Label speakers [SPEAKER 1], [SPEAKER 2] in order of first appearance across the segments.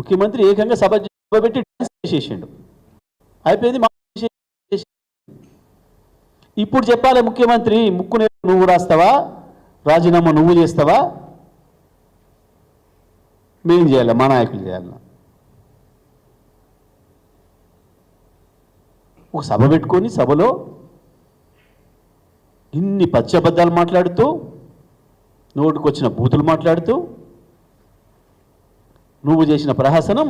[SPEAKER 1] ముఖ్యమంత్రి ఏకంగా సభ పెట్టి డాన్స్ చేసేసిండు, అయిపోయింది. ఇప్పుడు చెప్పాలి ముఖ్యమంత్రి, ముక్కు నువ్వు రాస్తావా, రాజీనామా నువ్వు చేస్తావా, మేం చేయాలి, మా నాయకులు చేయాలి. ఒక సభ పెట్టుకొని సభలో ఇన్ని పచ్చబద్ధాలు మాట్లాడుతూ, నోటికొచ్చిన బూతులు మాట్లాడుతూ, నువ్వు చేసిన ప్రహసనం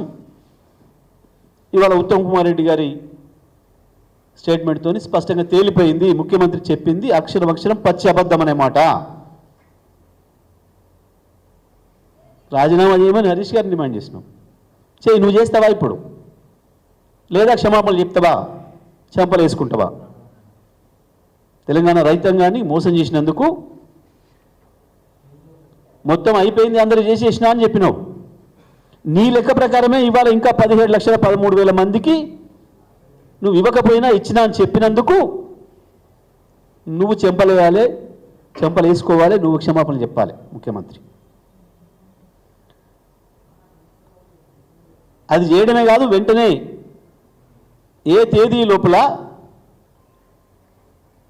[SPEAKER 1] ఇవాళ ఉత్తమ్ కుమార్ రెడ్డి గారి స్టేట్మెంట్తో స్పష్టంగా తేలిపోయింది. ముఖ్యమంత్రి చెప్పింది అక్షరం పచ్చి అబద్ధం అనే మాట. రాజీనామా చేయమని హరీష్ గారిని డిమాండ్ చేసినాం. చేయి, నువ్వు చేస్తావా ఇప్పుడు, లేదా క్షమాపణలు చెప్తావా, చెంపలు వేసుకుంటావా? తెలంగాణ రైతాంగాన్ని మోసం చేసినందుకు మొత్తం అయిపోయింది, అందరూ చేసేసినా అని చెప్పినావు. నీ లెక్క ప్రకారమే ఇవాళ ఇంకా 17,13,000 మందికి నువ్వు ఇవ్వకపోయినా ఇచ్చినా అని చెప్పినందుకు నువ్వు చెంపలు వేయాలి, చెంపలు వేసుకోవాలి, నువ్వు క్షమాపణలు చెప్పాలి ముఖ్యమంత్రి. అది చేయడమే కాదు, వెంటనే ఏ తేదీ లోపల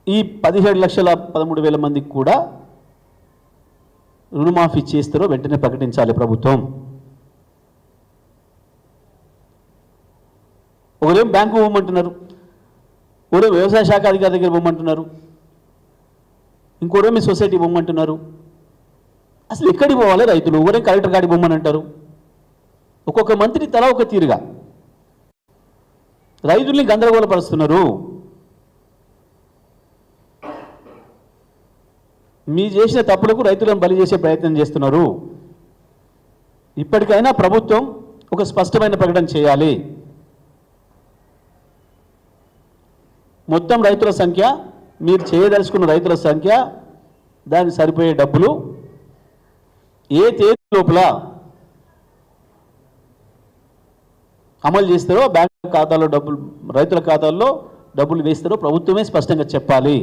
[SPEAKER 1] ఈ 17,13,000 మందికి కూడా రుణమాఫీ చేస్తారో వెంటనే ప్రకటించాలి ప్రభుత్వం. ఒకరేం బ్యాంకు పోమంటున్నారు, ఒకరేం వ్యవసాయ శాఖ అధికారి దగ్గర పోమంటున్నారు, ఇంకోరేం మీ సొసైటీ పోమంటున్నారు. అసలు ఎక్కడికి పోవాలి రైతులు? ఒకరేం కలెక్టర్ గాడికి పోమని అంటారు. ఒక్కొక్క మంత్రి తల ఒక తీరుగా రైతుల్ని గందరగోళపరుస్తున్నారు. మీ చేసిన తప్పులకు రైతులను బలి చేసే ప్రయత్నం చేస్తున్నారు. ఇప్పటికైనా ప్రభుత్వం ఒక స్పష్టమైన ప్రకటన చేయాలి. మొత్తం రైతుల సంఖ్య, మీరు చేయదలుచుకున్న రైతుల సంఖ్య, దానికి సరిపోయే డబ్బులు ఏ తేదీ లోపల అమలు చేస్తారో, బ్యాంక్ ఖాతాలో డబ్బులు, రైతుల ఖాతాల్లో డబ్బులు వేస్తారో ప్రభుత్వమే స్పష్టంగా చెప్పాలి.